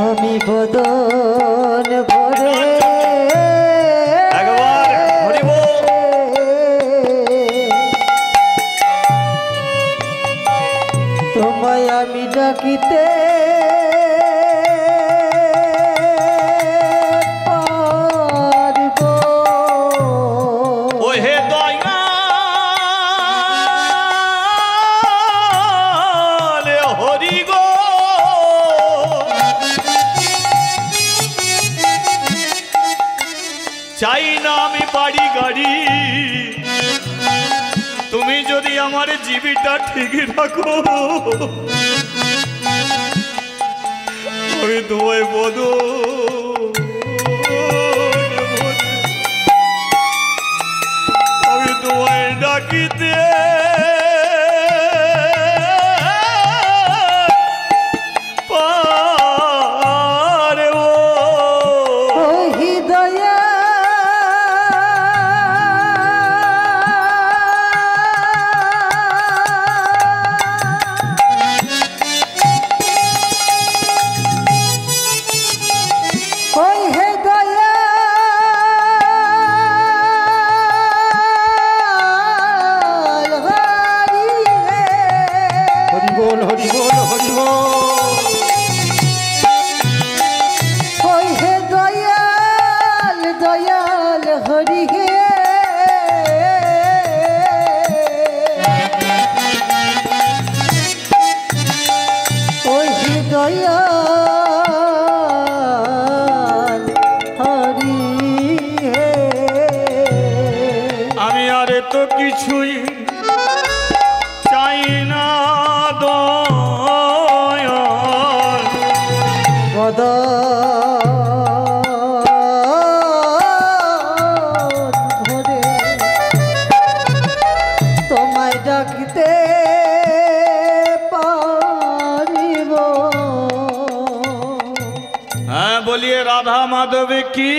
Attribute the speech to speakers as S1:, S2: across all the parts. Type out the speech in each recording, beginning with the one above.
S1: আমি বদন ভরে
S2: একবার হরিব
S1: তোমায় আমি ডাকিতে
S2: চাই না আমি বাড়ি গাড়ি, তুমি যদি আমার জীবিটা ঠিক রাখো আমি তোমায় বলো আমি তোমায় ডাকিতে আমি আর তো কিছুই চাই না
S1: তোমায় ডাকতে পারিব।
S2: হ্যাঁ বলিয়ে রাধা মাধবে কি।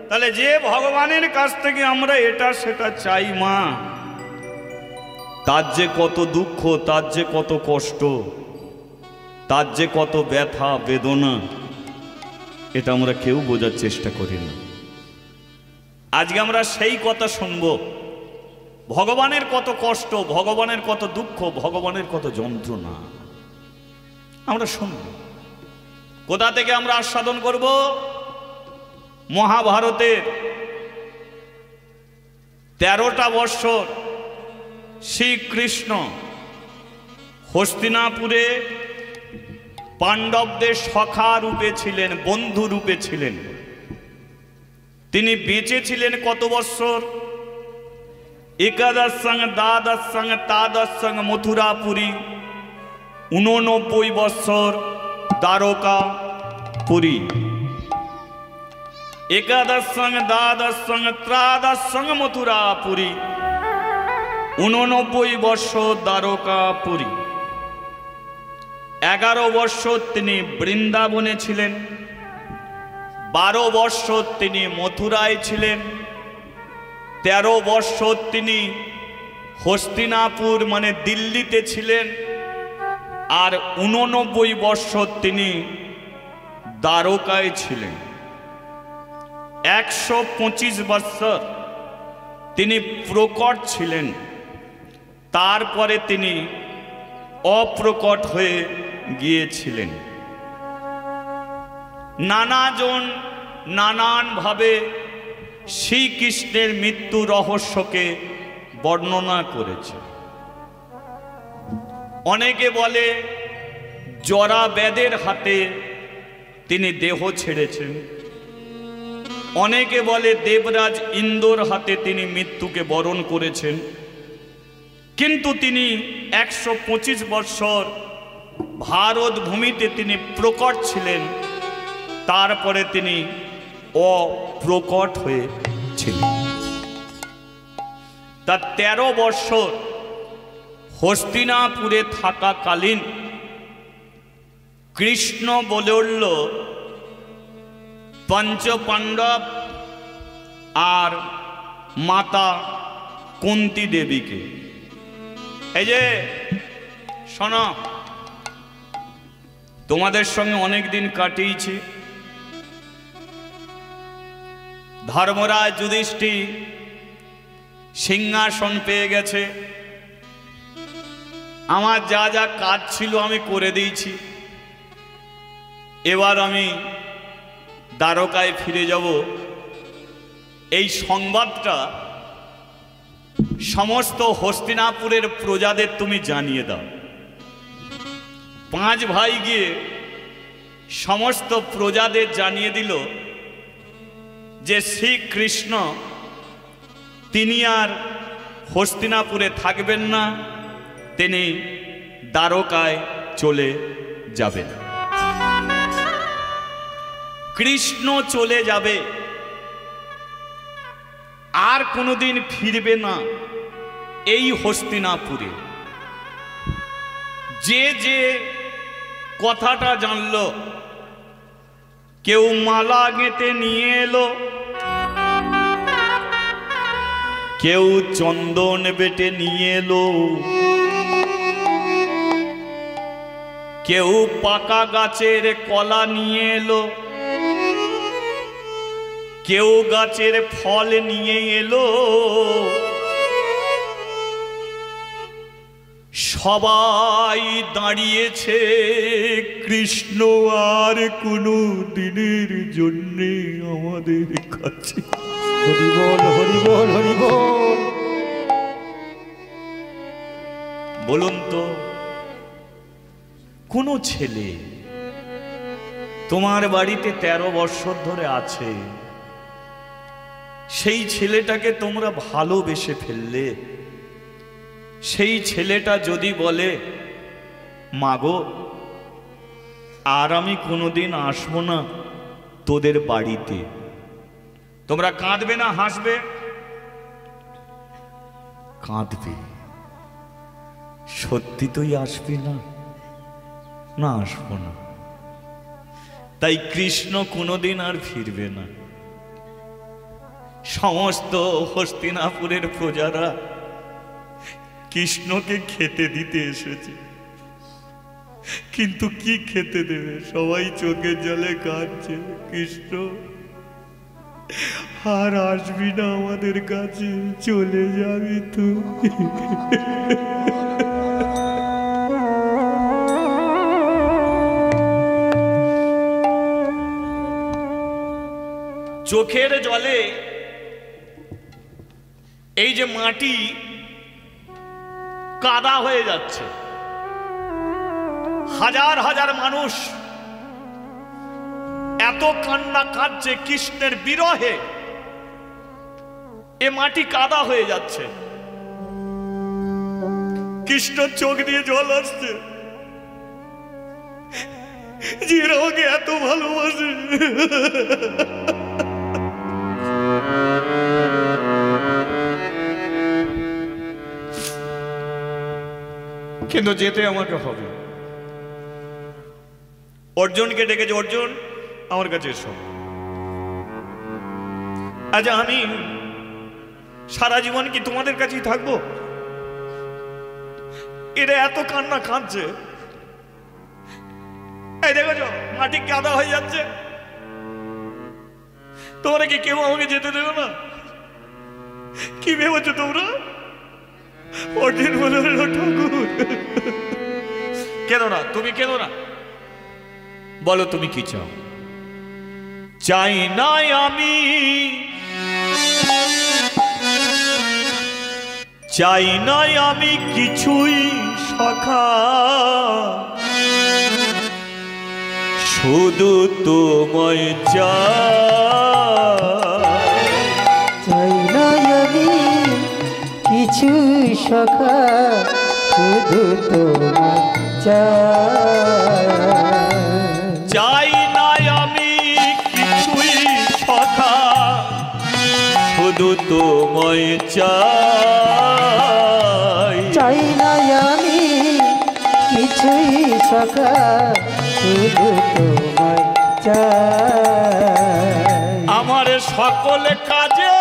S2: তাহলে যে ভগবানের কাছ থেকে আমরা এটা সেটা চাই মা, তার যে কত দুঃখ, তার যে কত কষ্ট, তার যে কত ব্যথা বেদনা, এটা আমরা কেউ বোঝার চেষ্টা করি না। আজকে আমরা সেই কথা শুনব, ভগবানের কত কষ্ট, ভগবানের কত দুঃখ, ভগবানের কত যন্ত্রণা আমরা শুনব। কোথা থেকে আমরা আস্বাদন করব? মহাভারতের 13টা বৎসর শ্রীকৃষ্ণ হস্তিনাপুরে পাণ্ডবদের সখা রূপে ছিলেন, বন্ধু রূপে ছিলেন। তিনি বেঁচে ছিলেন কত বৎসর? একাদশ সঙ্গ দ্বাদশ সঙ্গ তাদশ সঙ্গ মথুরাপুরী, 89 বৎসর দ্বারকাপুরী। একাদশ সঙ্গ দ্বাদশ সঙ্গ ত্রাদশ সঙ্গ মথুরাপুরী, 89 বৎসর দ্বারকাপুরী। 11 বৎসর তিনি বৃন্দাবনে ছিলেন, 12 বৎসর তিনি মথুরায় ছিলেন, 13 বৎসর তিনি হস্তিনাপুর মানে দিল্লিতে ছিলেন, আর 89 বৎসর তিনি দ্বারকায় ছিলেন। 125 বৎসর তিনি প্রকট ছিলেন, তারপরে তিনি অপ্রকট হয়ে গিয়েছিলেন। নানাজন নানানভাবে শ্রীকৃষ্ণের মৃত্যু রহস্যকে বর্ণনা করেছে। অনেকে বলে জরাবেদের হাতে তিনি দেহ ছেড়েছেন, অনেকে বলে দেবরাজ ইন্দ্রর হাতে তিনি মৃত্যুকে বরণ করেছেন। কিন্তু তিনি 125 বৎসর ভারত ভূমিতে তিনি প্রকট ছিলেন, তারপরে তিনি অপ্রকট হয়েছিলেন। তার 13 বৎসর হস্তিনাপুরে থাকাকালীন কৃষ্ণ বলে উঠল পঞ্চপাণ্ডব আর মাতা কুন্তি দেবীকে, এই যে শোনো, তোমাদের সঙ্গে অনেক দিন কাটিয়েছি। ধর্মরাজ যুধিষ্ঠির সিংহাসন পেয়ে গেছে, আমার যা যা কাজ ছিল আমি করে দিয়েছি। এবার আমি দ্বারকায় ফিরে যাব। এই সংবাদটা সমস্ত হস্তিনাপুরের প্রজাদের তুমি জানিয়ে দাও। 5 ভাই গিয়ে সমস্ত প্রজাদের জানিয়ে দিল যে শ্রীকৃষ্ণ তিনি আর হস্তিনাপুরে থাকবেন না, তিনি দ্বারকায় চলে যাবেন। কৃষ্ণ চলে যাবে, আর কোনোদিন ফিরবে না এই হস্তিনাপুরে। যে যে কথাটা জানলো, কেউ মালা গেঁথে নিয়ে এলো, কেউ চন্দন বেটে নিয়ে এলো, কেউ পাকা গাছের কলা নিয়ে এলো, কেউ গাছের ফল নিয়ে এলো। সবাই দাঁড়িয়েছে কৃষ্ণ আর কোনো দিনের জন্য আমাদের কাছে।
S1: হরি বল, হরি বল, হরি বল।
S2: বলুন তো, কোনো ছেলে তোমার বাড়িতে 13 বছর ধরে আছে, সেই ছেলেটাকে তোমরা ভালোবেসে ফেললে, সেই ছেলেটা যদি বলে মাগো আর আমি কোনোদিন আসবো না তোদের বাড়িতে, তোমরা কাঁদবে না হাসবে? কাঁদবে। সত্যি তুই আসবি না? না, আসবো না। তাই কৃষ্ণ কোনোদিন আর ফিরবে না। সমস্ত হস্তিনাপুরের প্রজারা কৃষ্ণকে খেতে দিতে এসেছে, কিন্তু কি খেতে দেবে? সবাই চোখের জলে কাঁদছে, কৃষ্ণ আর আসবি না আমাদের কাছে, চলে যাবি তুই। চোখের জলে এই যে মাটি কাদা হয়ে যাচ্ছে, হাজার হাজার মানুষ এত কান্না কাঁদছে কৃষ্ণের বিরহে, এ মাটি কাদা হয়ে যাচ্ছে। কৃষ্ণ চোখ দিয়ে জল আসছে, যে আমাকে এত ভালোবাসে। কিন্তু যেতে আমাকে হবে। অর্জুনকে ডেকেছে, অর্জুন আমার কাছে এসো। আচ্ছা, আমি সারা জীবন কি তোমাদের কাছেই থাকবো? এরা এত কান্না কাঁদছে, এই দেখো মাটি কাদা হয়ে যাচ্ছে, তোমরা কি কেউ আমাকে যেতে দেবে না? কি ভেবেছো তোমরা? অর্জুন বলে, ঠাকুর কেন না, তুমি কেন না, বলো তুমি কি চাও? চাই নাই আমি, চাই নাই আমি কিছুই সখা, শুধু তোমায়
S1: চাই না আমি কিছুই সখা, শুধু তোমায়
S2: চাই নাই আমি কিছুই সখা, শুধু তোমায়
S1: চাই না আমি কিছুই সখা, শুধু তোমায়
S2: আমার সকল কাজে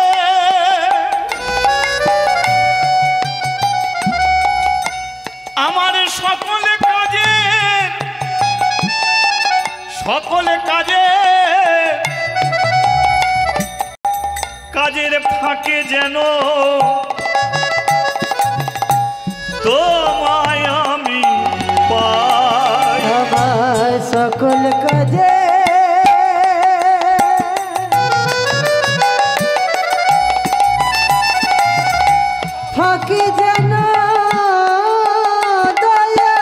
S2: আমার সকল কাজে সকলে কাজের ফাঁকে যেন তোমায় আমি পাই।
S1: আমার সকল কাজে ফাঁকি যেন দয়া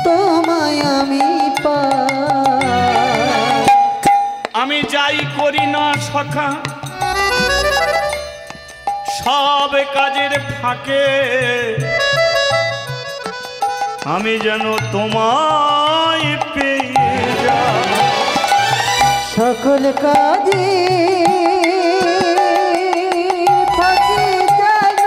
S1: তোমায় আমি পাই।
S2: আমি যাই করি না সখা সব কাজের ফাঁকে আমি যেন তোমায় পেয়ে যাব।
S1: সকল কাজে ফাঁকি যেন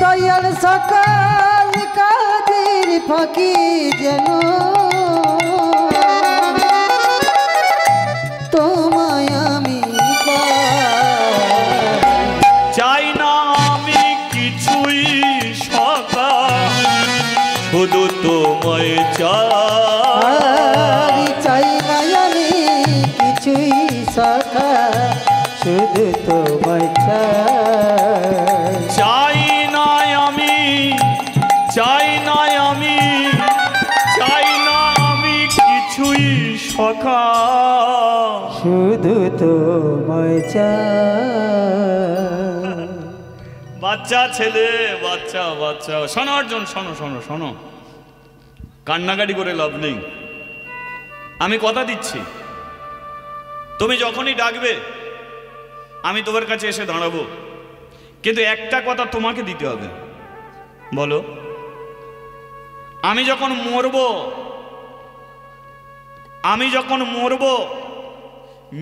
S1: দয়াল সকল কাজের ফাঁকি যেন তোমায় আমি পাই।
S2: চাই না আমি কিছুই সখা শুধু তোমায় চাই।
S1: চাই না আমি কিছুই সখা শুধু তোমায় চাই।
S2: চাই না আমি চাই না আমি চাই না আমি কিছুই সখা
S1: শুধু তোমায় চাই।
S2: বাচ্চা ছেলে বাচ্চা বাচ্চা শোনো অর্জুন, শোনো শোনো শোনো, কান্নাকাটি করে লাভ নেই। আমি কথা দিচ্ছি, তুমি যখনই ডাকবে আমি তোমার কাছে এসে দাঁড়াবো, কিন্তু একটা কথা তোমাকে দিতে হবে। বলো, আমি যখন মরব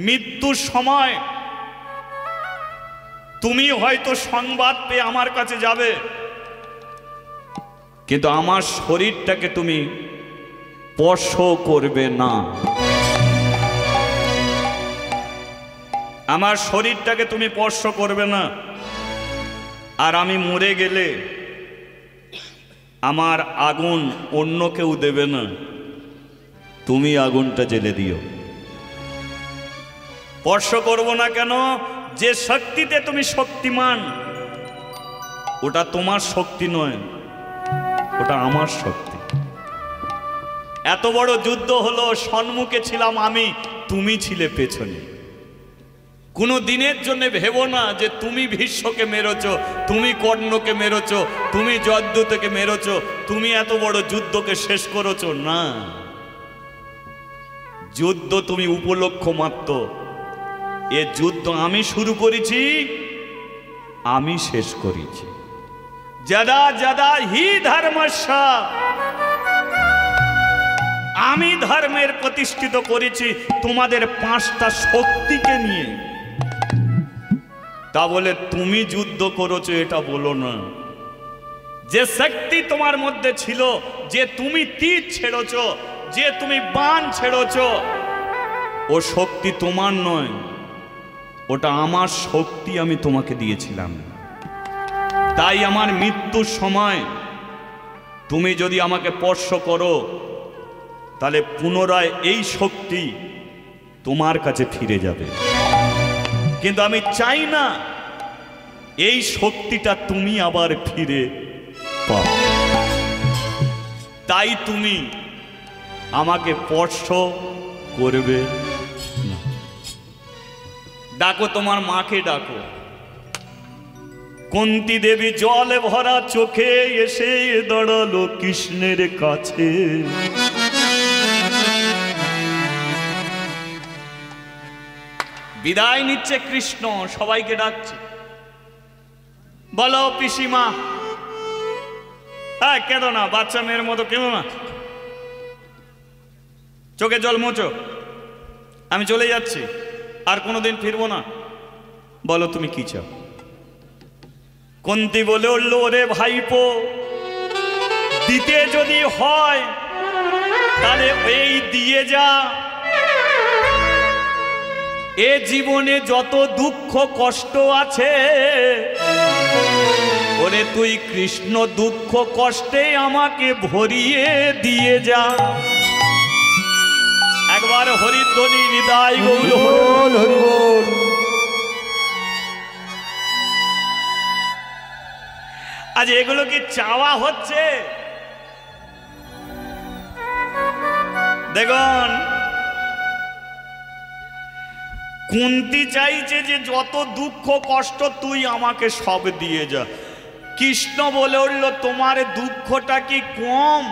S2: মৃত্যুর সময় তুমি হয়তো সংবাদ পেয়ে আমার কাছে যাবে, কিন্তু আমার শরীরটাকে তুমি স্পর্শ করবে না। আমার শরীরটাকে তুমি স্পর্শ করবে না। আর আমি মরে গেলে আমার আগুন অন্য কেউ দেবে না, তুমি আগুনটা জ্বেলে দিও। স্পর্শ করব না কেন? যে শক্তিতে তুমি শক্তিমান ওটা তোমার শক্তি নয়, ওটা আমার শক্তি। এত বড় যুদ্ধ হলো, সম্মুখে ছিলাম আমি, তুমি ছিলে পেছনে। কোনো দিনের জন্য ভেবো না যে তুমি ভীষ্মকে মেরেছ, তুমি কর্ণকে মেরেছ, তুমি জয়দ্রথকে মেরেছ, তুমি এত বড় যুদ্ধকে শেষ করেছ। না, যুদ্ধ তুমি উপলক্ষ মাত্র। এ যুদ্ধ আমি শুরু করেছি, আমি শেষ করেছি। যদা যদা হি ধর্মস্য, আমি ধর্মের প্রতিষ্ঠিত করেছি তোমাদের 5টা শক্তিকে নিয়ে। তা বলে তুমি যুদ্ধ করেছো এটা বলো না। যে শক্তি তোমার মধ্যে ছিল, যে তুমি তীর ছেড়েছ, যে তুমি বাণ ছেড়েছ, ও শক্তি তোমার নয়, ওটা আমার শক্তি, আমি তোমাকে দিয়েছিলাম। তাই আমার মৃত্যুর সময় তুমি যদি আমাকে স্পর্শ করো, তাহলে পুনরায় এই শক্তি তোমার কাছে ফিরে যাবে। কিন্তু আমি চাই না এই শক্তিটা তুমি আবার ফিরে পাও। তাই তুমি আমাকে স্পর্শ করবে না। ডাকো, তোমার মাকে ডাকো। কুন্তী দেবী জলে ভরা চোখে এসে দাঁড়ালো কৃষ্ণের কাছে। বিদায় নিচ্ছে কৃষ্ণ, সবাইকে ডাকছে। বলো পিসিমা, হ্যাঁ কেঁদো না, বাচ্চা মেয়ের মতো কেঁদো না, চোখে জল মোচো, আমি চলে যাচ্ছি, আর কোনোদিন ফিরবো না। বলো তুমি কি চাও? কুন্তী বলে উঠল, ওরে ভাইপো, দিতে যদি হয় তাহলে এই দিয়ে যা, এ জীবনে যত দুঃখ কষ্ট আছে, ওরে তুই কৃষ্ণ দুঃখ কষ্টে আমাকে ভরিয়ে দিয়ে যা। একবার হরিধ্বনি হৃদয় গৌর
S1: বল হরি বল।
S2: আজ এগুলো কি চাওয়া হচ্ছে? দেখুন, কুন্তি চাইছে যে যত দুঃখ কষ্ট তুই আমাকে সব দিয়ে যা। কৃষ্ণ বলে উঠল, তোমার দুঃখটা কি কম?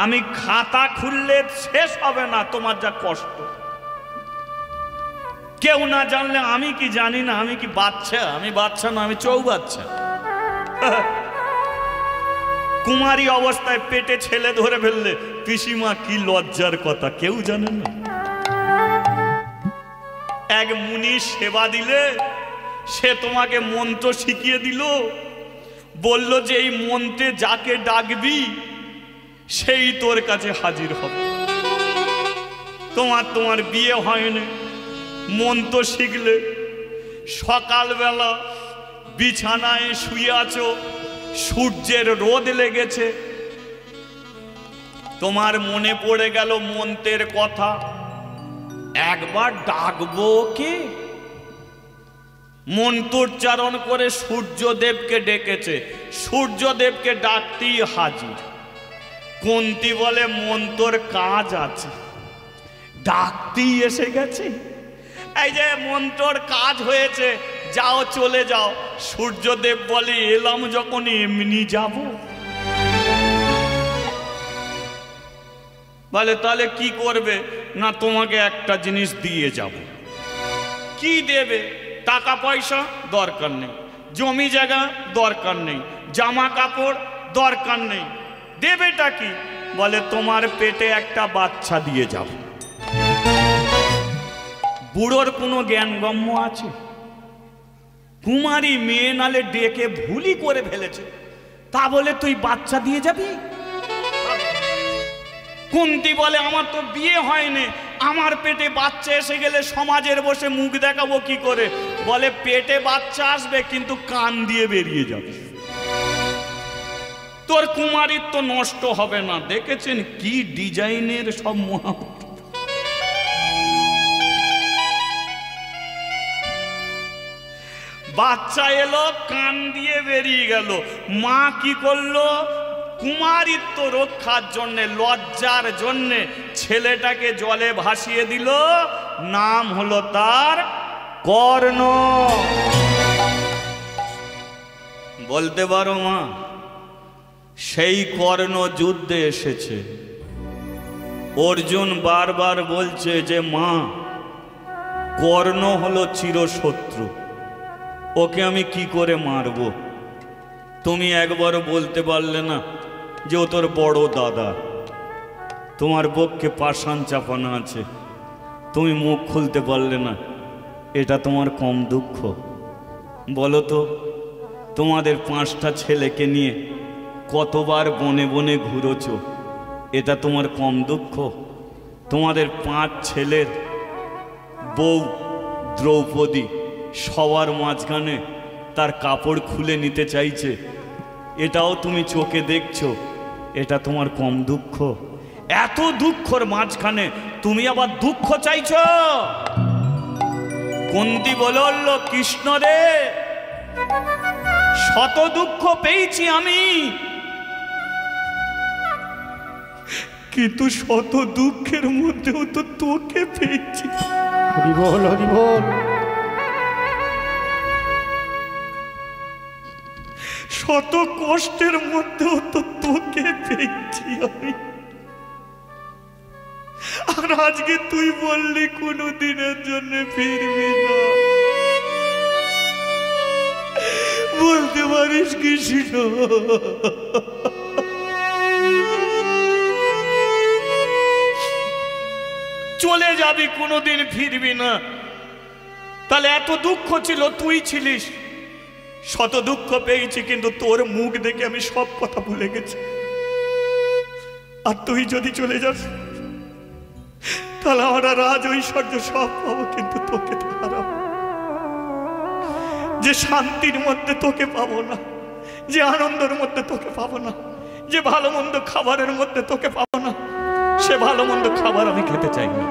S2: আমি খাতা খুললে শেষ হবে না তোমার যা কষ্ট। কেউ না জানলে আমি কি জানি না? আমি কি বাচ্চা? আমি বাচ্চা না, আমি চৌবাচ্চা। কুমারী অবস্থায় পেটে ছেলে ধরে ফেললে পিসিমা কি লজ্জার কথা, কেউ জানে না। এক মুনি সেবা দিলে, সে তোমাকে মন্ত্র শিখিয়ে দিল, বলল যে এই মন্ত্রে যাকে ডাকবি সেই তোর কাছে হাজির হবে। তোমার বিয়ে হয়নি, মন্ত্র শিখলে, সকালবেলা বিছানায় শুয়ে আছো, সূর্যের রোদ লেগেছে, তোমার মনে পড়ে গেল মন্ত্রের কথা, একবার ডাকবো কে? মন্ত্রোচ্চারণ করে সূর্যদেবকে ডেকেছে, সূর্যদেবকে ডাকতেই হাজির। কুন্তী বলে মন্ত্রর কাজ আছে, ডাকতেই এসে গেছে। এই যে মন্ত্রর কাজ হয়েছে, যাও চলে যাও। সূর্যদেব বলে এলাম যখন এমনি যাব। বলে তাহলে কি করবে? না তোমাকে একটা জিনিস দিয়ে যাব। কি দেবে? টাকা পয়সা দরকার নেই, জমি জায়গা দরকার নেই, জামা কাপড় দরকার নেই, দেবেটা কি? বলে তোমার পেটে একটা বাচ্চা দিয়ে যাব। বুড়োর কোনো জ্ঞানগম্য আছে? কুমারী মেয়ে নালে ডেকে ভুলই করে ফেলেছে, তা বলে তুই বাচ্চা দিয়ে যাবি? কুন্তী বলে আমার তো বিয়ে হয়নি, আমার পেটে বাচ্চা এসে গেলে সমাজের বসে মুখ দেখাবো কি করে? বলে পেটে বাচ্চা আসবে কিন্তু কান দিয়ে বেরিয়ে যাবে, তোর কুমারীত্ব নষ্ট হবে না। দেখেছেন কি ডিজাইনের সব মহাপুরুষ। বাচ্চা এলো, কান দিয়ে বেরিয়ে গেল। মা কি করলো? কুমারিত্ব রক্ষার জন্যে, লজ্জার জন্যে ছেলেটাকে জলে ভাসিয়ে দিল। নাম হলো তার কর্ণ। বলতে পারো মা, সেই কর্ণ যুদ্ধে এসেছে। অর্জুন বারবার বলছে যে মা, কর্ণ হলো চিরশত্রু, ওকে আমি কি করে মারব? তুমি একবারও বলতে পারলে না যে ও তোর বড় দাদা, তোমার পক্ষে পাষাণ চাপানো আছে, তুমি মুখ খুলতে পারলে না, এটা তোমার কম দুঃখ? বলো তো, তোমাদের 5টা ছেলেকে নিয়ে কতবার বনে বনে ঘুরোছ, এটা তোমার কম দুঃখ? তোমাদের 5 ছেলের বউ দ্রৌপদী সবার মাঝখানে তার কাপড় খুলে নিতে চাইছে, এটাও তুমি চোখে দেখছো, এটা তোমার কম দুঃখ? এত দুঃখর মাঝখানে তুমি আবার দুঃখ চাইছো? কুন্তী বলল, কৃষ্ণ রে, শত দুঃখ পেয়েছি আমি, কিন্তু শত দুঃখের মধ্যেও তো তোকে পেয়েছি।
S1: হরি বল হরি বল।
S2: শত কষ্টের মধ্যেও তো তোকে পেয়েছি আমি। আর আজকে তুই বললি কোনো দিনের জন্য ফিরবি না। বলতে পারিস কৃষ্ণ, চলে যাবি, কোনোদিন ফিরবি না? তাহলে এত দুঃখ ছিল, তুই ছিলিস, শত দুঃখ পেয়েছি, কিন্তু তোর মুখ দেখে আমি সব কথা ভুলে গেছি। আর তুই যদি চলে যাস তাহলে আমরা রাজ ঐশ্বর্য সব পাবো, কিন্তু তোকে তো হারাবো। যে শান্তির মধ্যে তোকে পাবো না, যে আনন্দের মধ্যে তোকে পাবো না, যে ভালো মন্দ খাবারের মধ্যে তোকে পাবো না, সে ভালো মন্দ খাবার আমি খেতে চাই না।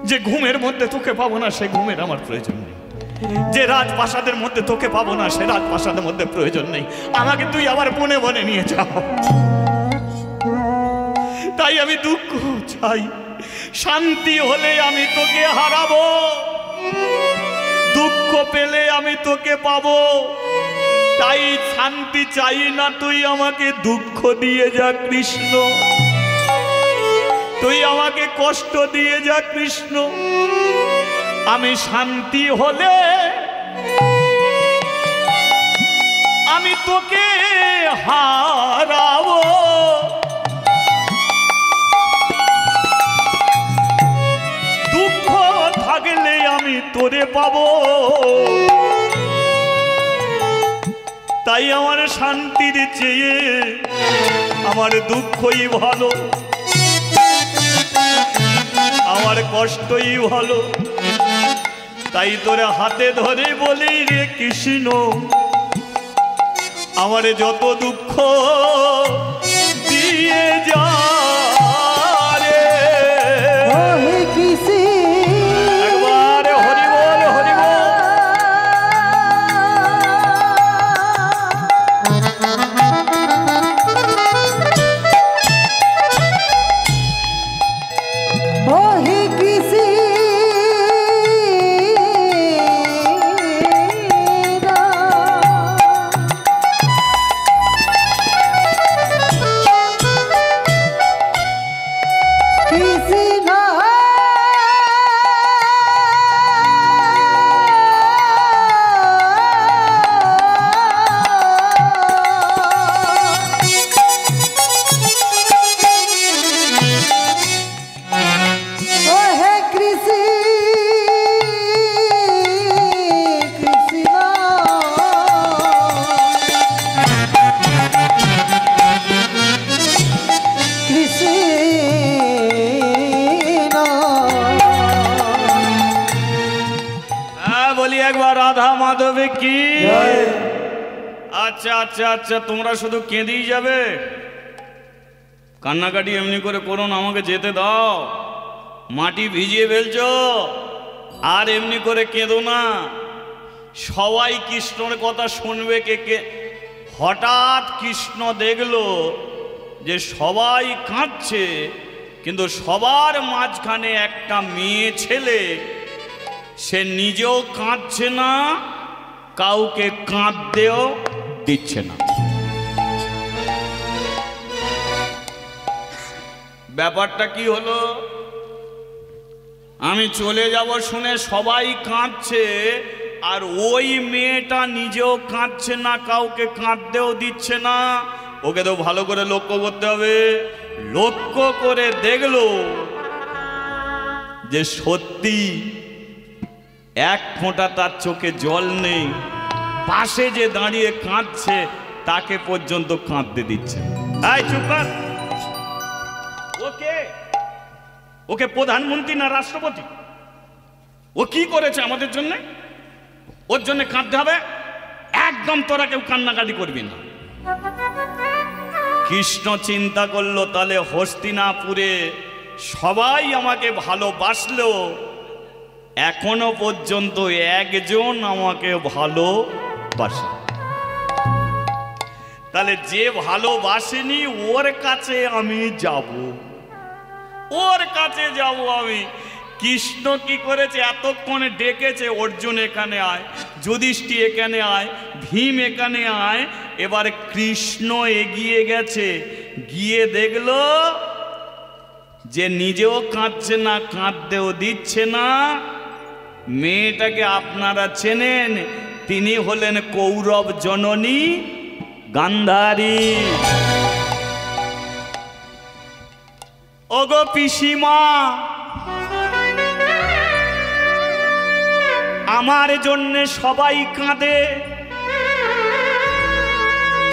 S2: যে ঘুমের মধ্যে তোকে পাবো না, সে ঘুমের আমার প্রয়োজন নেই। যে রাজপ্রাসাদের মধ্যে তোকে পাবো না, সে রাজপ্রাসাদের মধ্যে প্রয়োজন নেই। আমাকে তুই আবার বনে বনে নিয়ে যাও। তাই আমি দুঃখ চাই, শান্তি হলে আমি তোকে হারাবো, দুঃখ পেলে আমি তোকে পাবো। তাই শান্তি চাই না, তুই আমাকে দুঃখ দিয়ে যা কৃষ্ণ, তুই আমাকে কষ্ট দিয়ে যা কৃষ্ণ। আমি শান্তি হলে আমি তোকে হারাবো, দুঃখ থাকলে আমি তোরে পাবো। তাই আমার শান্তির চেয়ে আমার দুঃখই ভালো, আমার কষ্টই ভালো। তাই তোরে হাতে ধরে বলি রে কৃষ্ণ, আমার যত দুঃখ দিয়ে যা রে। একবার হরি বল, হরি বল। কি আচ্ছা আচ্ছা আচ্ছা, তোমরা শুধু কেঁদেই যাবে? কান্নাকাটি এমনি করে করো না, আমাকে যেতে দাও। মাটি ভিজিয়ে ফেলছো, আর এমনি করে কেঁদো না। সবাই কৃষ্ণর কথা শুনবে কে কে। হঠাৎ কৃষ্ণ দেখলো যে সবাই কাঁদছে, কিন্তু সবার মাঝখানে একটা মেয়ে ছেলে, সে নিজেও কাঁদছে না, কাউকে কাঁদতেও দিচ্ছে না। ব্যাপারটা কি হলো? আমি চলে যাব শুনে সবাই কাঁদছে, আর ওই মেয়েটা নিজেও কাঁদছে না, কাউকে কাঁদতেও দিচ্ছে না। ওকে তো ভালো করে লক্ষ্য করতে হবে। লক্ষ্য করে দেখলো যে সত্যি এক ফোঁটা তার চোখে জল নেই। পাশে যে দাঁড়িয়ে কাঁদছে তাকে পর্যন্ত কাঁদতে দিচ্ছে। এই চুপ কর। ওকে ওকে প্রধানমন্ত্রী না রাষ্ট্রপতি? ও কি করেছে আমাদের জন্য? ওর জন্য কাঁদতে হবে? একদম তোরা কেউ কান্নাকাটি করবি না। কৃষ্ণ চিন্তা করলো, তাহলে হস্তিনাপুরে সবাই আমাকে ভালোবাসলো, এখনো পর্যন্ত একজন আমাকে ভালোবাসে। তাহলে যে ভালোবাসেনি ওর কাছে আমি যাব, ওর কাছে যাব আমি। কৃষ্ণ কি করেছে? এতক্ষণে ডেকেছে, অর্জুন এখানে আয়, যুধিষ্ঠির এখানে আয়, ভীম এখানে আয়। এবার কৃষ্ণ এগিয়ে গেছে, গিয়ে দেখলো যে নিজেও কাঁদছে না, কাঁদতেও দিচ্ছে না। মেয়েটাকে আপনারা চেনেন, তিনি হলেন কৌরব জননী গান্ধারী। ওগো পিসিমা, আমার জন্য সবাই কাঁদে,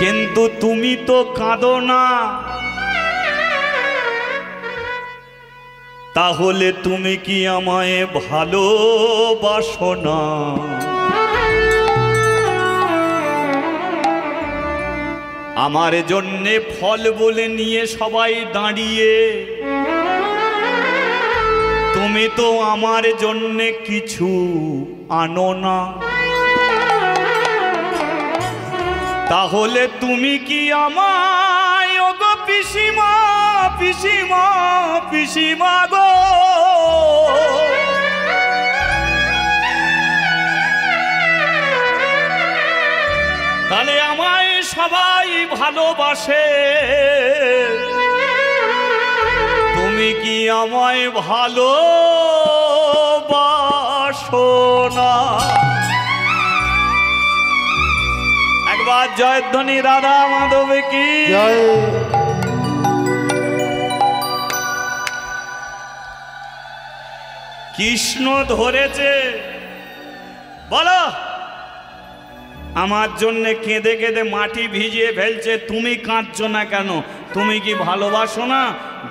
S2: কিন্তু তুমি তো কাঁদো না। তাহলে তুমি কি আমায় ভালোবাসো না? আমার জন্যে ফল বলে নিয়ে সবাই দাঁড়িয়ে, তুমি তো আমার জন্যে কিছু আনো না। তাহলে তুমি কি আমায়, ওগো পিসিমা পিসিমা পিসিমা গো, তাহলে আমায় সবাই ভালোবাসে, তুমি কি আমায় ভালোবাসো না? একবার জয়ধ্বনি রাধা মাধব কি
S1: জয়।
S2: কৃষ্ণ ধরেছে, বলো আমার জন্য কেঁদে কেঁদে মাটি ভিজিয়ে ফেলছে, তুমি কাঁদছো না কেন? তুমি কি ভালোবাসো না?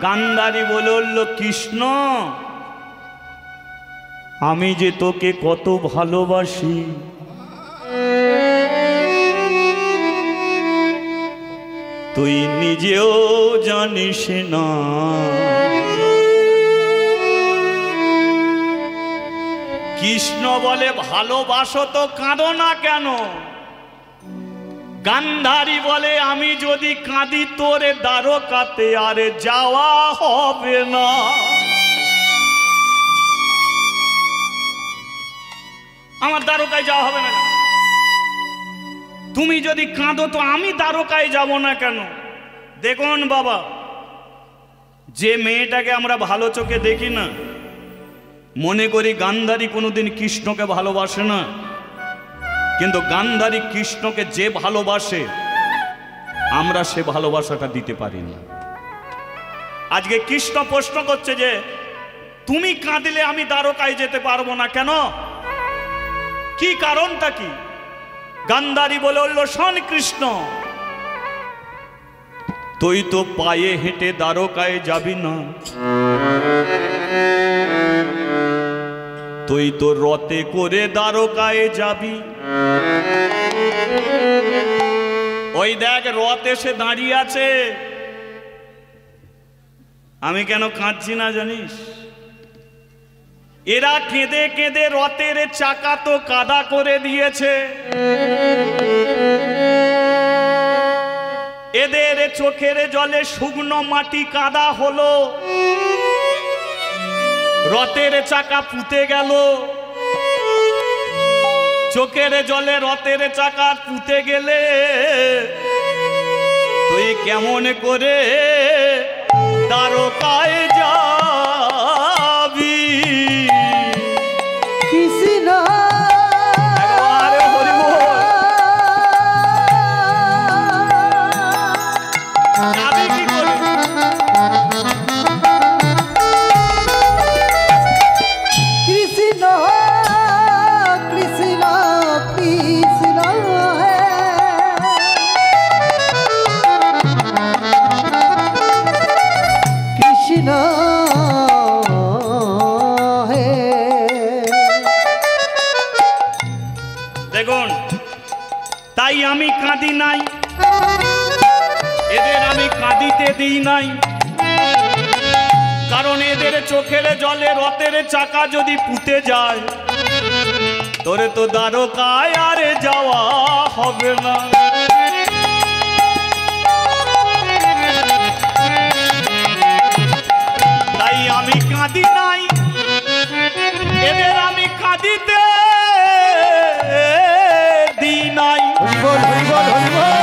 S2: গান্ধারী বলে উঠল, কৃষ্ণ আমি যে তোকে কত ভালোবাসি, তুই নিজেও জানিস না। কৃষ্ণ বলে, ভালোবাসো তো কাঁদো না কেন? গান্ধারী বলে, আমি যদি কাঁদি তোরে দ্বারকাতে আর যাওয়া হবে না। আমার দ্বারকায় যাওয়া হবে না কেন? তুমি যদি কাঁদো তো আমি দ্বারকায় যাব না কেন? দেখুন বাবা, যে মেয়েটাকে আমরা ভালো চোখে দেখি না, মনে করি গান্ধারী কোনোদিন কৃষ্ণকে ভালোবাসে না, কিন্তু গান্ধারী কৃষ্ণকে যে ভালোবাসে আমরা সে ভালোবাসাটা দিতে পারি না। আজকে কৃষ্ণ প্রশ্ন করছে যে তুমি কাঁদিলে আমি দ্বারকায় যেতে পারবো না কেন? কি কারণটা কি? গান্ধারী বলে উঠল, শোন কৃষ্ণ, তুই তো পায়ে হেঁটে দ্বারকায় যাবি না, তুই তো রথে করে দ্বারকায় যাবি। ওই দেখ রথ এসে দাঁড়িয়ে আছে। আমি কেন কাঁদছি না জানিস? এরা কেঁদে কেঁদে রথের চাকা তো কাদা করে দিয়েছে, এদের চোখের জলে শুকনো মাটি কাদা হলো, রথের চাকা পুঁতে গেল। চোখের জলে রথের চাকা পুঁতে গেলে তুই কেমন করে দ্বারকায় যাবি?
S3: কৃষ্ণ
S2: একবারে হরি বল। যাবি কি করে?
S3: কৃষ্ণ কৃষ্ণ কৃষ্ণ হে, কৃষ্ণ হে।
S2: দেখুন, তাই আমি কাঁদি নাই, এদের আমি কাঁদিতে দিই নাই, কারণ এদের চোখের জলে রথের চাকা যদি পুঁতে যায় তোরে তো দ্বারকায় আর যাওয়া হবে না। তাই আমি কাঁদি নাই, এদের আমি কাঁদিতে দিই নাই।
S1: হরিবল হরিবল হরিবল।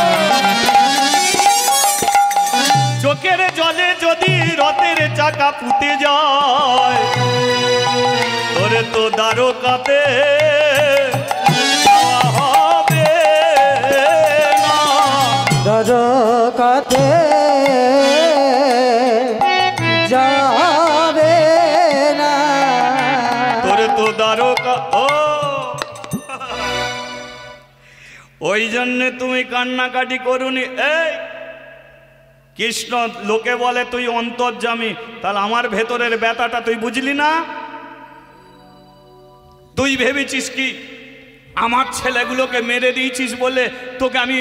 S2: চোখের জলে যদি রথের চাকা পুঁতে যায় তোরে তো দ্বারকাতে যাওয়া হবে না।
S3: দ্বারকাতে যাবে না।
S2: তোরে তো দ্বারকা ওই জন্যে তুমি কান্নাকাটি করুনি। এই কৃষ্ণ লোকে বলে তুই অন্তর্যামী, তাহলে আমার ভেতরের ব্যথাটা তুই বুঝলি না? তুই ভেবেছিস কি আমার ছেলেগুলোকে মেরে দিয়েছিস বলে তোকে আমি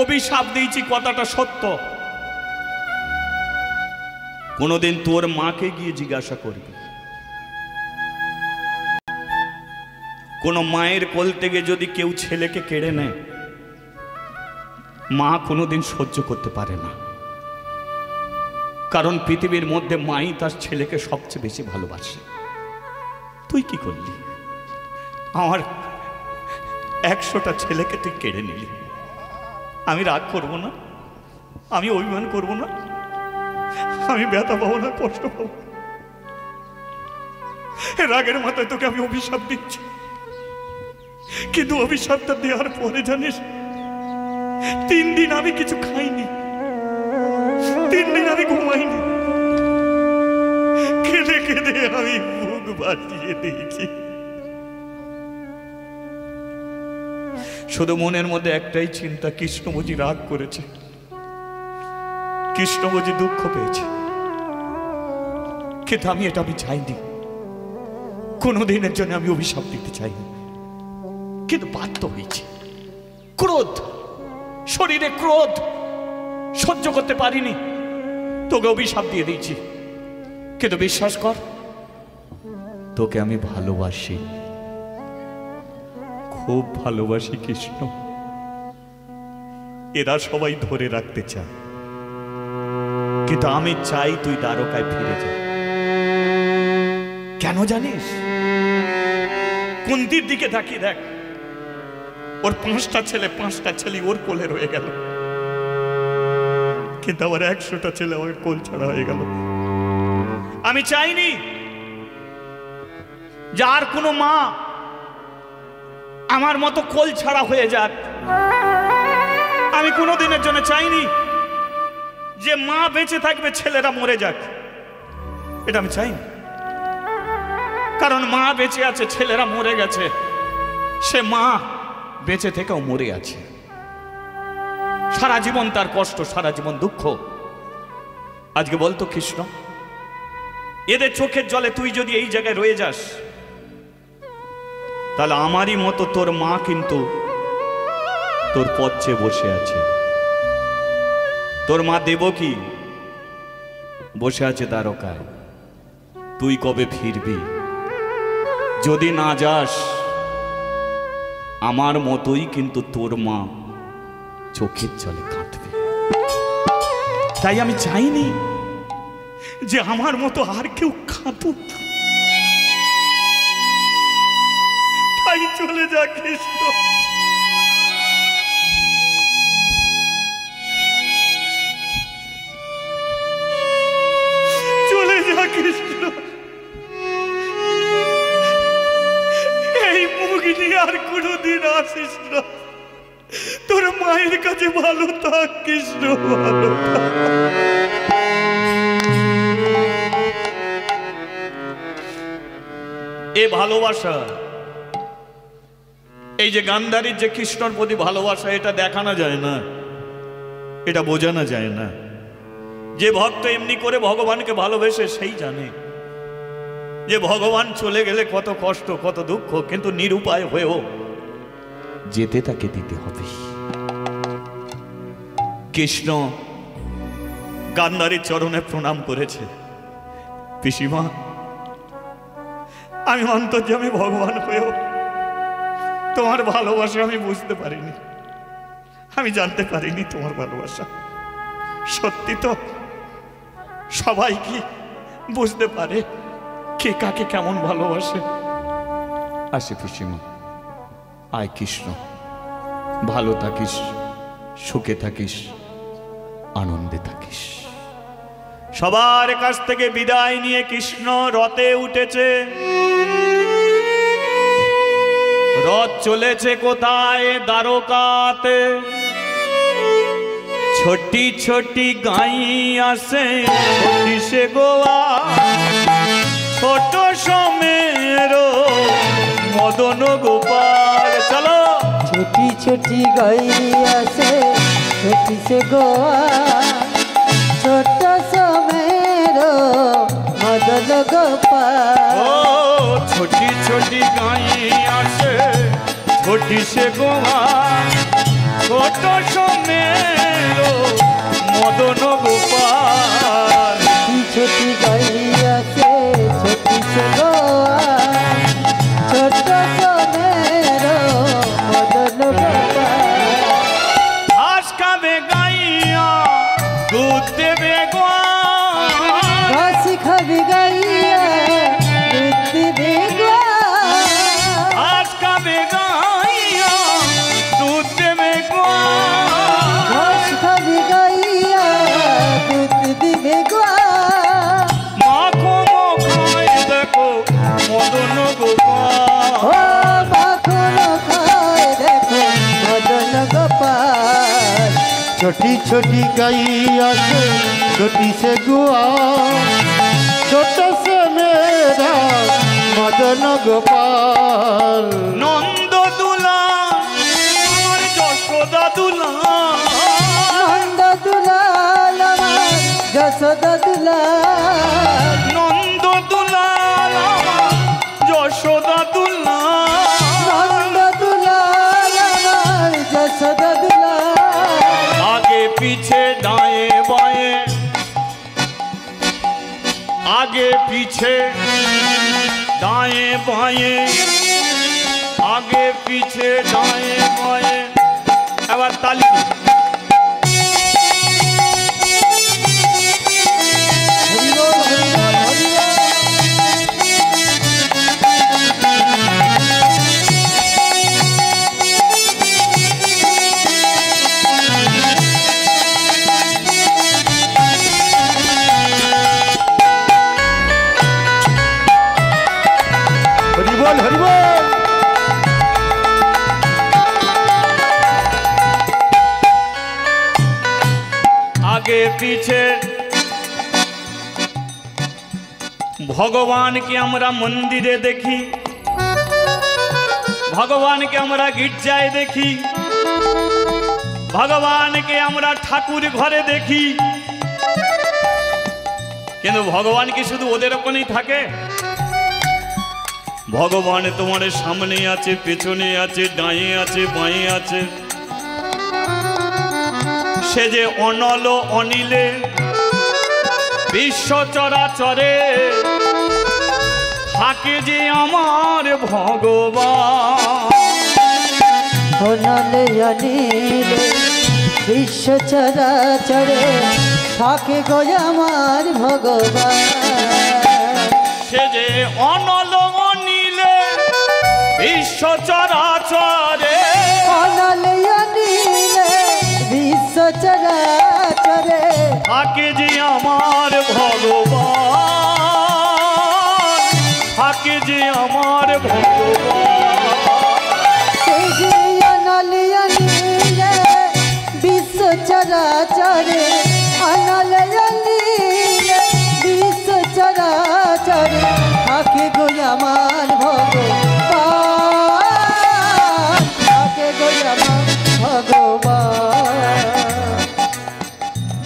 S2: অভিশাপ দিয়েছি? কথাটা সত্য। কোনোদিন তোর মাকে গিয়ে জিজ্ঞাসা করবি, কোনো মায়ের কোল থেকে যদি কেউ ছেলেকে কেড়ে নেয়, মা কোনোদিন সহ্য করতে পারে না। কারণ পৃথিবীর মধ্যে মাই তার ছেলেকে সবচেয়ে বেশি ভালোবাসে। তুই কি করলি? আমার 100টা ছেলেকে তুই কেড়ে নিলি। আমি রাগ করব না? আমি অভিমান করব না? আমি ব্যথা পাবো না? কষ্ট পাবো? রাগের মাথায় তোকে আমি অভিশাপ দিচ্ছি, কিন্তু অভিশাপটা দেওয়ার পরে জানিস 3 দিন আমি কিছু খাইনি, 3 দিন আমি ঘুমাইনি, কেঁদে কেঁদে আমি মুখ বাঁচিয়ে দিয়েছি। শুধু মনের মধ্যে একটাই চিন্তা, কৃষ্ণ বুঝি রাগ করেছে, কৃষ্ণ বুঝি দুঃখ পেয়েছে। কিন্তু আমি এটা চাইনি, কোনোদিনের জন্য আমি অভিশাপ দিতে চাইনি, কিন্তু বাধ্য হয়েছি। ক্রোধ, শরীরে ক্রোধ সহ্য করতে পারিনি, তোকে অভিশাপ দিয়ে দিয়েছি। কিন্তু বিশ্বাস কর, তোকে আমি ভালোবাসি, খুব ভালোবাসি কৃষ্ণ। এরা সবাই ধরে রাখতে চায়, কিন্তু আমি চাই তুই দ্বারকায় ফিরে যা। কেন জানিস? কুন্তির দিকে তাকিয়ে দেখ, ওর 5টা ছেলে ওর কোলে রয়ে গেল, কিন্তু আমার 100টা ছেলে ওর কোল ছাড়া হয়ে গেল। আমি চাইনি যার কোনো মা আমার মতো কোল ছাড়া হয়ে যাক। আমি কোনোদিনের জন্য চাইনি যে মা বেঁচে থাকবে ছেলেরা মরে যাক, এটা আমি চাইনি। কারণ মা বেঁচে আছে, ছেলেরা মরে গেছে, সে মা বেঁচে থেকেও মরে আছে। সারা জীবন তার কষ্ট, সারা জীবন দুঃখ। আজকে বলতো কৃষ্ণ, এদের চোখের জলে তুই যদি এই জায়গায় রয়ে যাস, তাহলে আমারই মতো তোর মা কিন্তু তোর পথে বসে আছে। তোর মা দেবকী বসে আছে দ্বারকায়। তুই কবে ফিরবি? যদি না যাস, আমার মতোই কিন্তু তোর মা চোখের জলে কাঁদবে। তাই আমি চাইনি যে আমার মতো আর কেউ কাঁদুক। তাই চলে যা কৃষ্ণ, চলে যা কৃষ্ণ। এই মুখ নিয়ে আর কোনোদিন আসিস না। তোর মায়ের কাছে ভালো থাক কৃষ্ণ, ভালো থাক। এ ভালোবাসা, এই যে গান্ধারীর যে কৃষ্ণর প্রতি ভালোবাসা, এটা দেখানো যায় না, এটা বোঝানো যায় না। যে ভক্ত এমনি করে ভগবানকে ভালোবেসে সেই জানে যে ভগবান চলে গেলে কত কষ্ট, কত দুঃখ, কিন্তু নিরুপায় হয়েও যেতে তাকে দিতে হবে। কৃষ্ণ গান্ধারীর চরণে প্রণাম করেছে, পিসিমা আমি অন্তর্যামী ভগবান হয়েও তোমার ভালোবাসা আমি বুঝতে পারিনি, আমি জানতে পারিনি তোমার ভালোবাসা। সত্যি তো সবাই কি বুঝতে পারে কে কাকে কেমন ভালোবাসে? আসে পিসিমা, আয় কৃষ্ণ, ভালো থাকিস, সুখে থাকিস, আনন্দে থাকিস। সবার কাছ থেকে বিদায় নিয়ে কৃষ্ণ রথে উঠেছে। রথ চলেছে কোথায়? দ্বারকাতে। ছোটি ছোটি গাই আসে, ছোটি সে গোয়া, ছোট সমের মদন গোপাল। চলো,
S3: ছোটি ছোটি গাই আসে, ছোটি সে গোয়া, ছোট সমেরো মদন গোপাল
S2: ও ছোটি ছোটি গাইয়া সে ছোটি সে গোমা ছোট সমেরো মদন গোপাল
S3: ছোটি গাইয়াছে ছোটি সে গোয়াল ছোট সমেরো মদন গোপাল
S2: ঘাস খাবে গাইয়া দুধ দেবে গোয়াল
S3: ঘাস খাবি গাইয়া দুধ দিবি গোয়াল
S2: ঘাস খাবে গাইয়া দুধ দেবে গোয়াল
S3: ঘাস খাবি গাইয়া দুধ দিবি গোয়াল
S2: মাখো মাখায় দেখো মদন গোপাল
S3: ও মাখন খায় দেখো মদন গোপাল
S1: छोटी छोटी गैया से छोटी से गुआ छोटा से मेरा मदन गोपाल
S2: নন্দ দুলা আমার যশোদা দুলা
S3: নন্দ দুলাল আমার যশোদা দুলাল
S2: নন্দ দুলাল আমার যশোদা দুলা
S3: নন্দ দুলাল আমার যশোদা দুলাল
S2: आगे पीछे दाएं बाएं आगे पीछे दाएं बाएं आगे पीछे दाएं बाएं এবার তালি
S1: हरि बोल हरि बोल
S2: आगे पीछे ভগবানকে আমরা মন্দিরে দেখি ভগবানকে আমরা গির্জায় দেখি ভগবানকে আমরা ঠাকুর ঘরে দেখি কিন্তু ভগবান কি শুধু ওদের ওখানেই থাকে ভগবান তোমার সামনে আছে পেছনে আছে ডায়ে আছে বাঁয়ে আছে সে যে অনল অনিলে বিশ্ব চরাচরে থাকে যে আমার ভগবান
S3: অনলে অনিলে বিশ্ব চরাচরে থাকে গো আমার ভগবান
S2: সে যে অনল অনিলে বিশ্ব চরাচরে
S3: অনলে অনিলে বিশ্ব চরাচরে
S2: থাকে যে আমার ভগবান থাকে যে আমার ভগবান
S3: সেই যে অনলে অনিলে বিশ্ব চরাচরে অনলে অনিলে বিশ্ব চরাচরে থাকে গো আমার ভগবান থাকে গো আমার ভগবান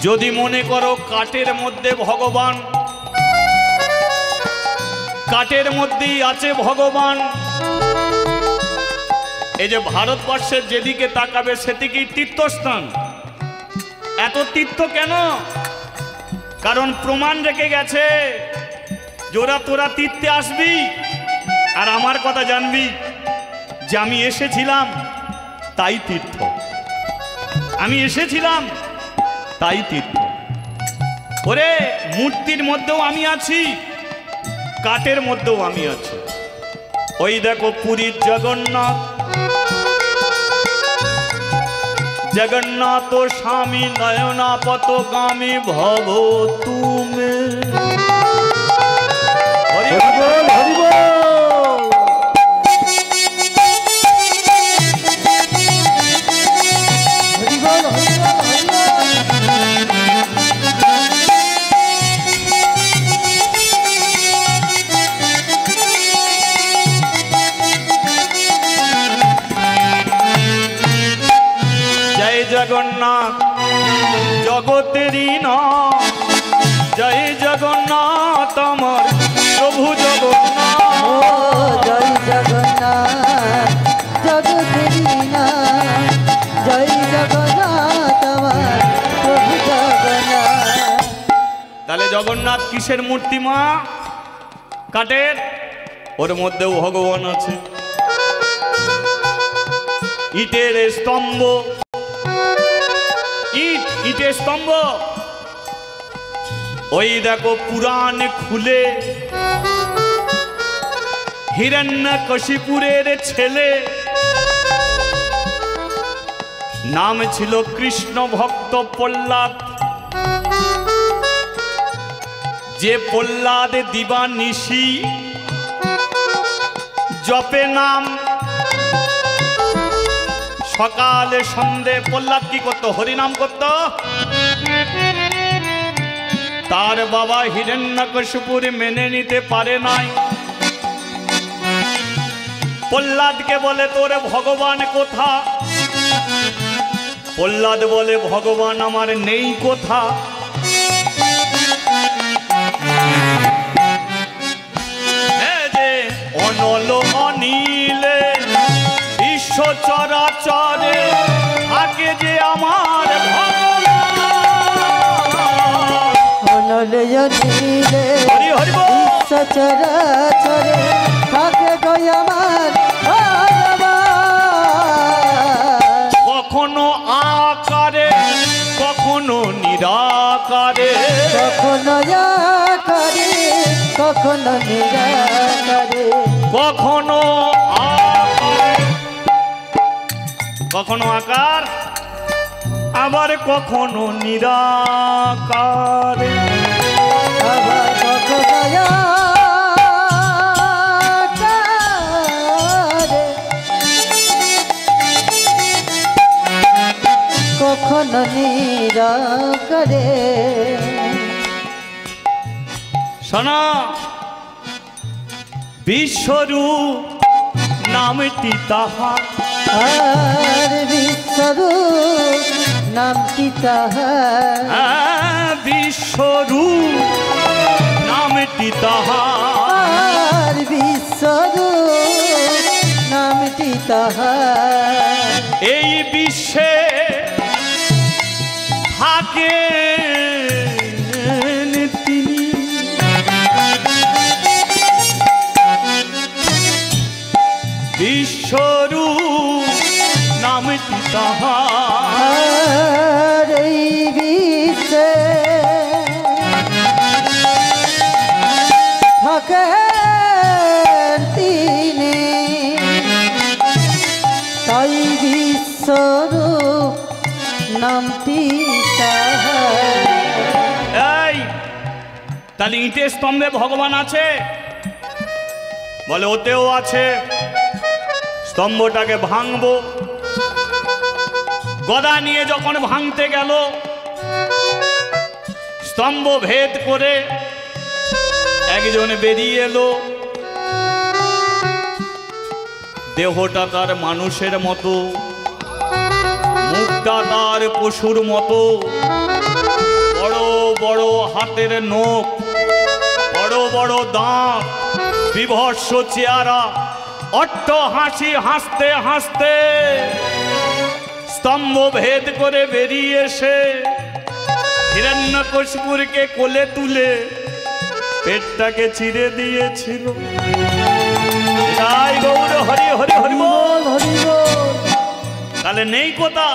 S2: যদি মনে করো কাঠের মধ্যে ভগবান কাঠের মধ্যেই আছে ভগবান এই যে ভারতবর্ষের যেদিকে তাকাবে সেদিকেই তীর্থস্থান এত তীর্থ কেন কারণ প্রমাণ রেখে গেছে জোরা তোরা তীর্থে আসবি আর আমার কথা জানবি যে আমি এসেছিলাম তাই তীর্থ আমি এসেছিলাম তাই তীর্থ ওরে মূর্তির মধ্যেও আমি আছি কাঠের মধ্যেও আমি আছি ওই দেখো পুরীর জগন্নাথ জগন্নাথ স্বামী নয়নাপত গামী ভব তুমি
S1: हरि बोल हरि बोल
S3: हरि बोल हरि बोल हरि बोल
S2: জয় জগন্নাথ জগতেরই না জয় জগন্নাথ আমার প্রভু জগন্নাথ।
S3: ও জয় জগন্নাথ জগতেরই না জয় জগন্নাথ আমার প্রভু জগন্নাথ।
S2: তাহলে জগন্নাথ কিসের মূর্তি মা? কাঠের। ওর মধ্যেও ভগবান আছে। ইটের স্তম্ভ, ইটের স্তম্ভ। ওই দেখো পুরাণ খুলে হিরণ্যকশিপুরের ছেলে, নাম ছিল কৃষ্ণ ভক্ত প্রহ্লাদ। যে প্রহ্লাদ দিবানিশি জপে নাম, সকালে সন্ধে প্রহ্লাদ কি করতো? হরিনাম করত। তার বাবা হিরণ্যকশিপুর মেনে নিতে পারে নাই। প্রহ্লাদকে বলে তোর ভগবান কোথা? প্রহ্লাদ বলে ভগবান আমার নেই কোথা। অনল অনিলে বিশ্ব চরাচরে থাকে যে আমার
S3: অনল অনিলে বিশ্ব চরাচরে থাকে গো আমার ভগবান।
S2: কখনো আকারে কখনো নিরাকারে,
S3: কখনো আকারে কখনো নিরাকারে,
S2: কখনো আকার, কখনো আকার আবার কখনো নিরাকারে।
S3: আবার কখনো আকারে কখনো নিরাকারে।
S2: শোনা, বিশ্বরূপ নামটি তাহার,
S3: আর বিশ্বরূপ নামটি তাহার,
S2: বিশ্বরূপ নামটি তাহার,
S3: আর বিশ্বরূপ নামটি তাহার।
S2: এই বিশ্বে থাকে তিনি, বিশ্বরূপ নামটি তাহার।
S3: এই বিশ্বে থাকেন তিনি, তাই বিশ্বরূপ নামটি তাহার।
S2: এই তাহলে ইটের স্তম্ভে ভগবান আছে? বলে ওতেও আছে। স্তম্ভটাকে ভাঙবো, গদা নিয়ে যখন ভাঙতে গেল, স্তম্ভ ভেদ করে একজন বেরিয়ে এলো। দেহটা তার মানুষের মতো, মুখটা তার পশুর মতো, বড় বড় হাতের নখ, বড় বড় দাঁত, বিভৎস চেহারা, অট্ট হাসি হাসতে হাসতে স্তম্ভ ভেদ করে বেরিয়ে এসে হিরণ্যকশিপুরকে কোলে তুলে পেটটাকে চিরে দিয়েছিল। তাই গৌর হরি হরি হরি বল।
S3: হরি বল।
S2: তাহলে নেই কোথা?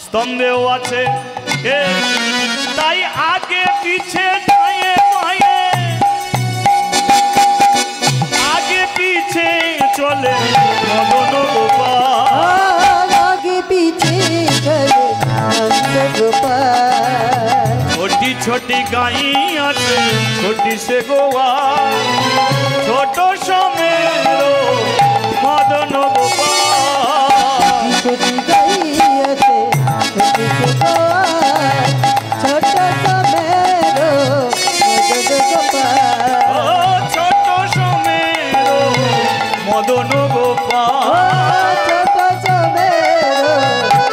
S2: স্তম্ভেও আছে। তাই আগে পিছে ডায়ে বায়ে, আগে পিছে চলে মদন গোপাল,
S3: আগে পিছে চলে নন্দ গোপাল।
S2: ছোটি ছোটি গাই আছে ছোটি সে গোয়া, ছোট সমের মদন গোপাল।
S3: ছোটি গাই আছে ছোটি সে গোয়া, ছোট সমের মদন গোপাল।
S2: ছোট সমের মদন গোপাল,
S3: ছোট সমের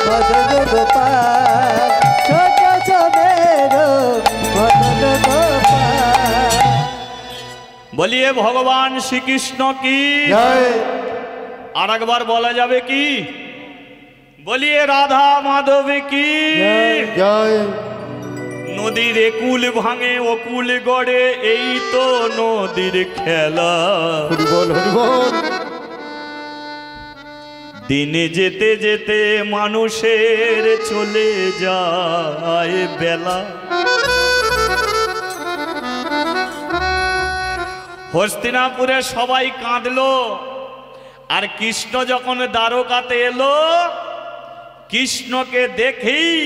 S3: মদন গোপাল, ছোট
S2: বলিয়ে ভগবান শ্রীকৃষ্ণ কি
S1: জয়
S2: আর একবার বলা যাবে কি? বলিয়ে রাধা মাধব কি?
S1: জয়
S2: নদীর একুল ভাঙে অকুল গড়ে, এই তো নদীর খেলা।
S1: হরি বল হরি বল।
S2: দিনে যেতে যেতে মানুষের চলে যায় বেলা। হস্তিনাপুরে সবাই কাঁদলো, আর কৃষ্ণ যখন দ্বারকাতে এলো, কৃষ্ণকে দেখেই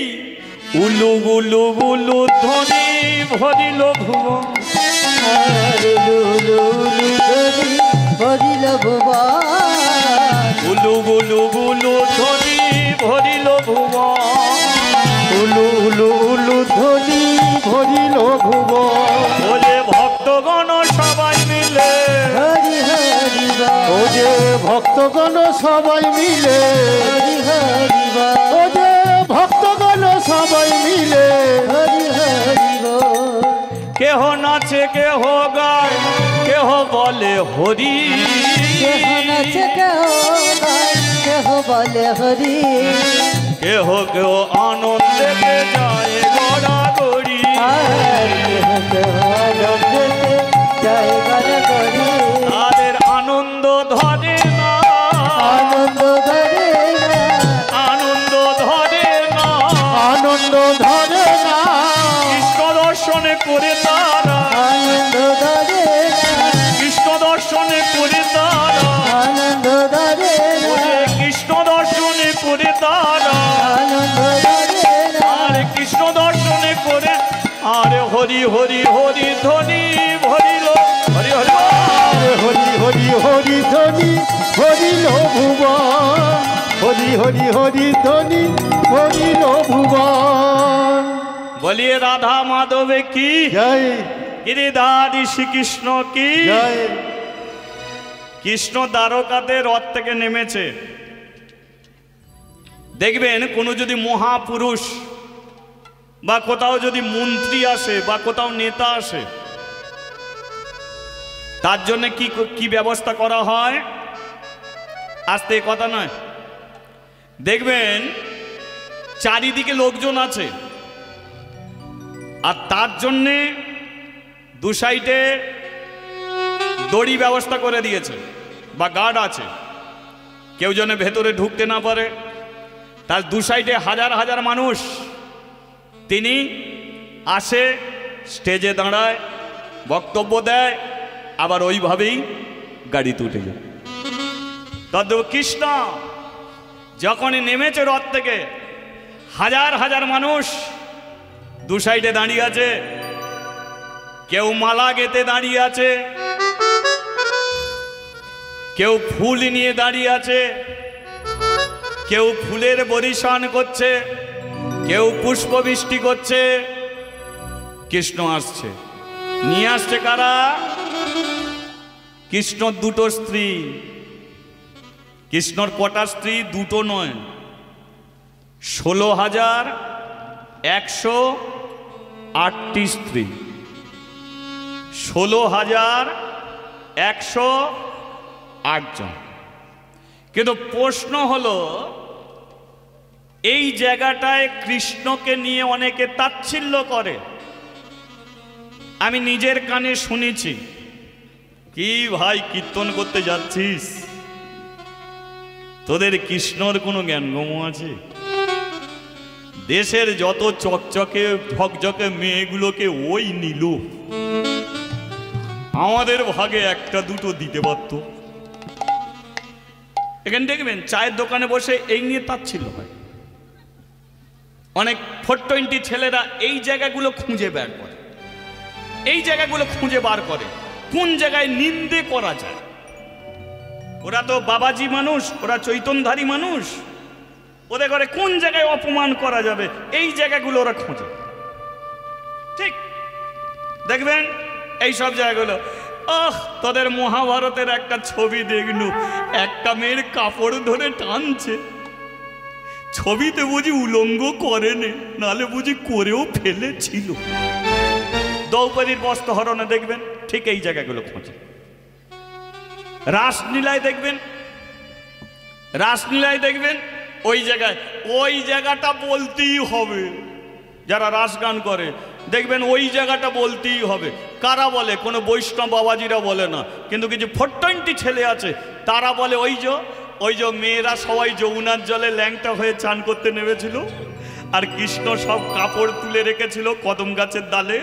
S2: উলু গুলু গুলু ধ্বনি ভরিল ভুবন।
S3: হরিল ভুবন,
S2: উলু গুলু গুলু ধ্বনি ভরিল ভুবন।
S1: উলু উলু উলু ধ্বনি ভরিল ভুবন।
S2: বলে ভক্তগণ সবাই মিলে,
S3: হরি হরি
S1: ও যে ভক্তগণ সবাই মিলে,
S3: হরি হরি
S1: ও যে ভক্তগণ সবাই মিলে,
S3: হরি হরি
S2: কেহ নাচে কেহ গায়, কেহ বলে হরি।
S3: কেহ নাচে কেহ গায়, কেহ বলে হরি।
S2: কেহ কেহ আনন্দে যায় গড়াগড়ি।
S3: আর কেহ কেহ আনন্দেতে জয় গণগরি।
S2: তাদের আনন্দ ধরে না,
S3: আনন্দ ধরে না,
S2: আনন্দ ধরে না।
S1: আনন্দ ধরে না।
S2: কৃষ্ণ দর্শন করে তারা,
S3: আনন্দ ধরে না,
S2: কৃষ্ণ দর্শন করে তারা,
S3: আনন্দ ধরে না,
S2: ওরে কৃষ্ণ দর্শন করে তারা।
S3: আনন্দ ধরে না।
S2: আর কৃষ্ণ দর্শন করে আরে হরি হরি হরি ধ্বনি ভরিল। হরি হরি
S1: হরি হরি হরি ধ্বনি হরিল ভুবন। হরি হরি হরি ধ্বনি হরিল ভুবন।
S2: বলিয়ে রাধা মাধবে কি?
S1: জয়
S2: গিরিধারী শ্রীকৃষ্ণ কি?
S1: জয়
S2: কৃষ্ণ দ্বারকাতে রথ থেকে নেমেছে। দেখবেন কোনো যদি মহাপুরুষ বা কোথাও যদি মন্ত্রী আসে বা কোথাও নেতা আসে, তার জন্য কি কি ব্যবস্থা করা হয়? আস্তে কথা নয়, দেখবেন চারিদিকে লোকজন আছে, আর তার জন্যে দু সাইডে দড়ি ব্যবস্থা করে দিয়েছে বা গার্ড আছে, কেউ যেন ভেতরে ঢুকতে না পারে। তার দু সাইডে হাজার হাজার মানুষ, তিনি আসে, স্টেজে দাঁড়ায়, বক্তব্য দেয়, আবার ওইভাবেই গাড়িতে উঠে যায়। তদ্দেব কৃষ্ণ যখনই নেমেছে রথ থেকে, হাজার হাজার মানুষ দু সাইডে দাঁড়িয়ে আছে, কেউ মালা গেতে দাঁড়িয়ে আছে, কেউ ফুল নিয়ে দাঁড়িয়ে আছে, কেউ ফুলের বরিশান করছে, কেউ পুষ্পবৃষ্টি করছে। কৃষ্ণ আসছে, নিয়ে আসছে কারা? কৃষ্ণর দুটো স্ত্রী। কৃষ্ণর কটা স্ত্রী? দুটো নয়, 16,108টি স্ত্রী। 16,108 জন। কিন্তু প্রশ্ন হলো, এই জায়গাটায় কৃষ্ণকে নিয়ে অনেকে তাচ্ছিল্য করে। আমি নিজের কানে শুনেছি। কি ভাই, কীর্তন করতে যাচ্ছিস? তোদের কৃষ্ণর কোনো জ্ঞানগম আছে? দেশের যত চকচকে ঝকঝকে মেয়েগুলোকে ওই নিল, আমাদের ভাগে একটা দুটো দিতে পারত। এখানে দেখবেন চায়ের দোকানে বসে এই নিয়ে তাচ্ছিল্য হয়। অনেক 420 ছেলেরা এই জায়গাগুলো খুঁজে বের করে, এই জায়গাগুলো খুঁজে বার করে কোন জায়গায় নিন্দে করা যায়। ওরা তো বাবাজি মানুষ, ওরা চৈতন্যধারী মানুষ, ওদের ঘরে কোন জায়গায় অপমান করা যাবে, এই জায়গাগুলো ওরা খোঁজে। ঠিক দেখবেন এই সব জায়গাগুলো। তোদের মহাভারতের একটা ছবি দেখলু, একটা মেয়ের কাপড় ধরে টানছে, ছবিতে বুঝি উলঙ্গ করেনি, নালে বুঝি করেও ফেলেছিল। দ্রৌপদীর বস্ত্রহরণে দেখবেন ঠিক এই জায়গাগুলো খোঁজে। রাসলীলায় দেখবেন, রাসলীলায় দেখবেন ওই জায়গাটা বলতেই হবে। যারা রাস গান করে দেখবেন ওই জায়গাটা বলতেই হবে। কারা বলে? কোনো বৈষ্ণব বাবাজিরা বলে না, কিন্তু কিছু 420 ছেলে আছে তারা বলে ওই যে মেয়েরা সবাই যমুনার জলে ল্যাংটা হয়ে চান করতে নেমেছিল, আর কৃষ্ণ সব কাপড় তুলে রেখেছিল কদম গাছের ডালে,